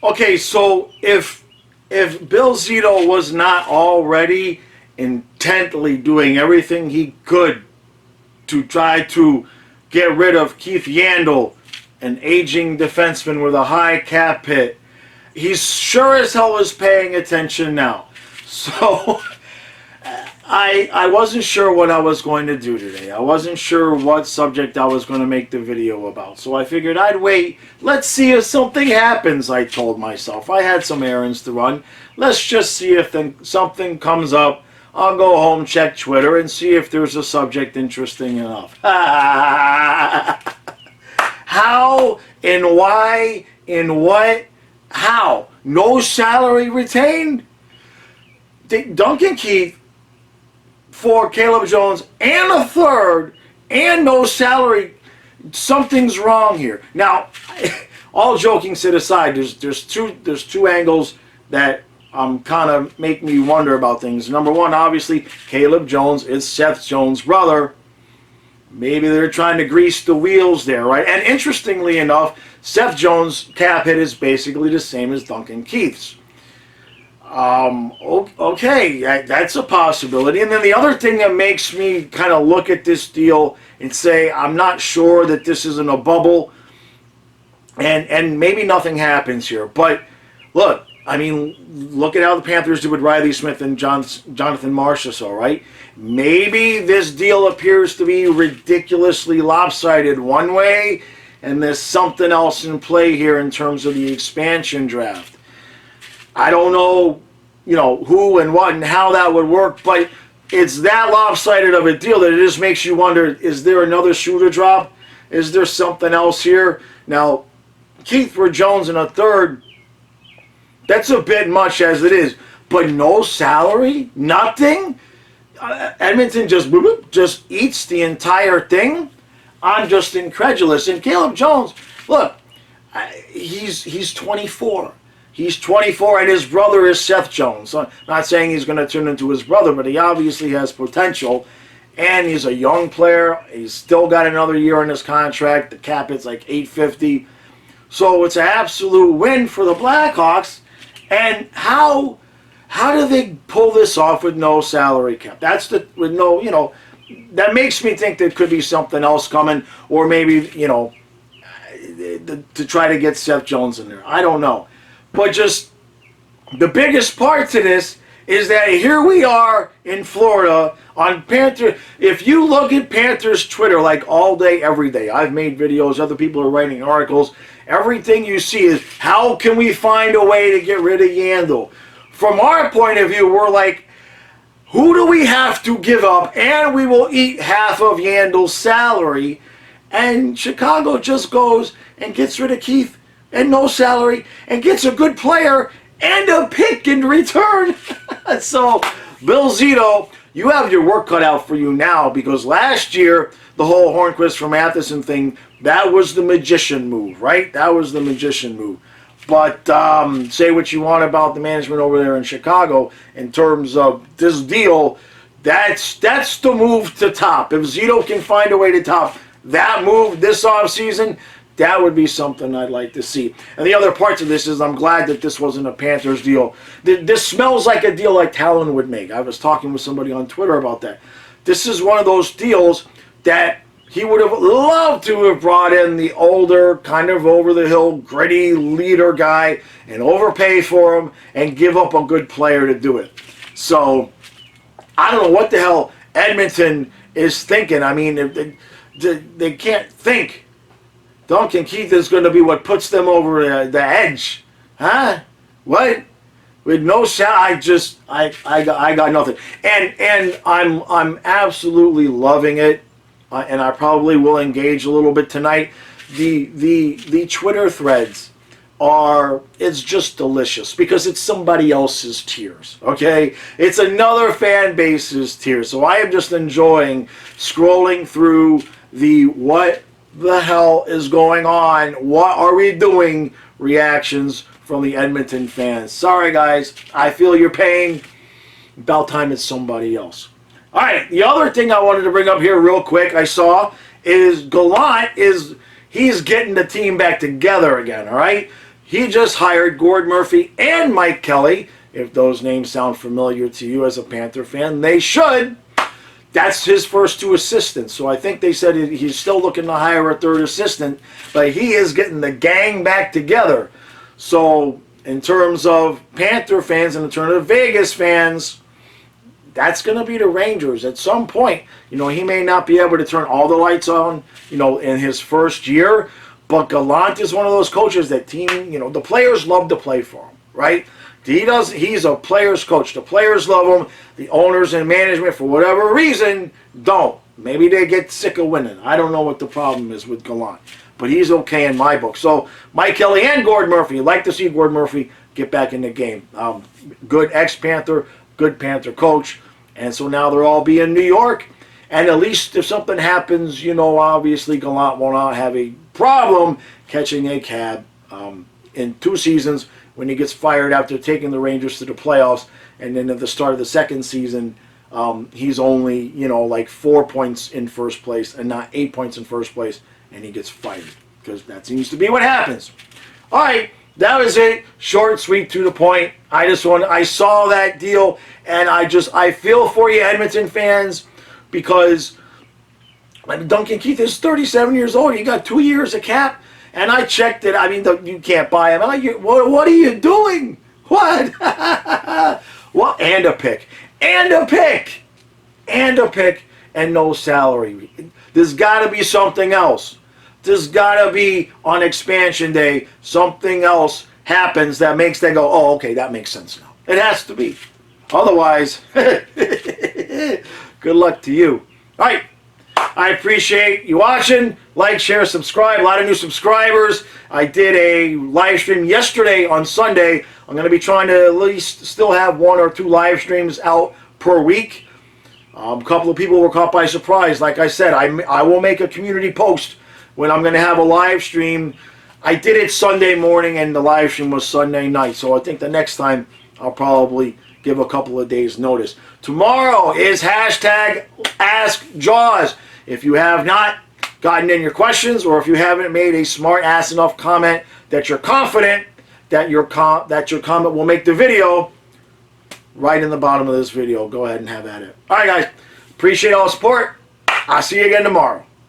Okay, so if Bill Zito was not already intently doing everything he could to try to get rid of Keith Yandle, an aging defenseman with a high cap hit, he's sure as hell is paying attention now. So I wasn't sure what I was going to do today. I wasn't sure what subject I was going to make the video about. So I figured I'd wait. Let's see if something happens, I told myself. I had some errands to run. Let's just see if something comes up. I'll go home, check Twitter, and see if there's a subject interesting enough. How and why and what? How? No salary retained? Duncan Keith for Caleb Jones and a third and no salary. Something's wrong here. Now, all joking set aside, there's two angles that kind of make me wonder about things. Number one, obviously, Caleb Jones is Seth Jones' brother. Maybe they're trying to grease the wheels there, right? And interestingly enough, Seth Jones' cap hit is basically the same as Duncan Keith's. Okay, that's a possibility. And then the other thing that makes me kind of look at this deal and say, I'm not sure that this isn't a bubble, and maybe nothing happens here. But look, I mean, look at how the Panthers did with Riley Smith and Jonathan Marchessault, right? Maybe this deal appears to be ridiculously lopsided one way, and there's something else in play here in terms of the expansion draft. I don't know, who and what and how that would work, but it's that lopsided of a deal that it just makes you wonder, is there another shoe to drop? Is there something else here? Now, Keith for Jones in a third, that's a bit much as it is, but no salary? Nothing? Edmonton just eats the entire thing? I'm just incredulous. And Caleb Jones, look, he's 24. He's 24, and his brother is Seth Jones. So, not saying he's going to turn into his brother, but he obviously has potential. And he's a young player. He's still got another year on his contract. The cap hit's like $850. So it's an absolute win for the Blackhawks. And how do they pull this off with no salary cap? With no, that makes me think there could be something else coming, or maybe, to try to get Seth Jones in there. I don't know. But just the biggest part to this is that here we are in Florida on Panther. If you look at Panthers Twitter like all day, every day, I've made videos, other people are writing articles. Everything you see is, how can we find a way to get rid of Yandle? From our point of view, we're like, who do we have to give up? And we will eat half of Yandle's salary. And Chicago just goes and gets rid of Keith and no salary, and gets a good player and a pick in return. So, Bill Zito, you have your work cut out for you now, because last year, the whole Hornquist for Matheson thing, that was the magician move, right? That was the magician move. But say what you want about the management over there in Chicago in terms of this deal, that's the move to top. If Zito can find a way to top that move this offseason, that would be something I'd like to see. And the other parts of this is, I'm glad that this wasn't a Panthers deal. This smells like a deal like Talon would make. I was talking with somebody on Twitter about that. This is one of those deals that he would have loved to have brought in the older, kind of over-the-hill, gritty leader guy and overpay for him and give up a good player to do it. So, I don't know what the hell Edmonton is thinking. I mean, they can't think. Duncan Keith is going to be what puts them over the edge. Huh? What? With no sound, I got nothing. And I'm absolutely loving it. And I probably will engage a little bit tonight. The Twitter threads it's just delicious, because it's somebody else's tears, okay? It's another fan base's tears. So I am just enjoying scrolling through the what the hell is going on, what are we doing reactions from the Edmonton fans. Sorry guys, I feel your pain. About time it's somebody else. Alright, the other thing I wanted to bring up here real quick, I saw, is Gallant he's getting the team back together again, alright? he just hired Gord Murphy and Mike Kelly. If those names sound familiar to you as a Panther fan, they should. That's his first 2 assistants. So I think they said he's still looking to hire a 3rd assistant, but he is getting the gang back together. So in terms of Panther fans and in terms of Vegas fans, that's going to be the Rangers at some point. You know, he may not be able to turn all the lights on, you know, in his first year, but Gallant is one of those coaches that team, you know, the players love to play for him, right? He's a player's coach. The players love him. The owners and management, for whatever reason, don't. Maybe they get sick of winning. I don't know what the problem is with Gallant, but he's okay in my book. So Mike Kelly and Gord Murphy, you'd like to see Gord Murphy get back in the game. Good ex-Panther, good Panther coach, and so now they'll all be in New York. And at least if something happens, you know, obviously Gallant will not have a problem catching a cab in 2 seasons when he gets fired after taking the Rangers to the playoffs, and then at the start of the 2nd season, he's only, you know, like 4 points in first place and not 8 points in first place, and he gets fired, because that seems to be what happens. All right, that was it. Short, sweet, to the point. I saw that deal, and I feel for you, Edmonton fans, because Duncan Keith is 37 years old. He got 2 years of cap. And I checked it. I mean, you can't buy him. What are you doing? What? Well, and a pick. And a pick. And a pick. And no salary. There's got to be something else. There's got to be, on expansion day, something else happens that makes them go, oh, okay, that makes sense now. It has to be. Otherwise, good luck to you. All right. I appreciate you watching. Like, share, subscribe. A lot of new subscribers. I did a live stream yesterday on Sunday. I'm going to be trying to at least still have 1 or 2 live streams out per week. A couple of people were caught by surprise. Like I said, I will make a community post when I'm going to have a live stream. I did it Sunday morning and the live stream was Sunday night. So I think the next time I'll probably give a couple of days notice. Tomorrow is hashtag AskJaws. If you have not gotten in your questions, or if you haven't made a smart ass enough comment that you're confident that your comment will make the video, right in the bottom of this video, go ahead and have at it. All right, guys. Appreciate all the support. I'll see you again tomorrow.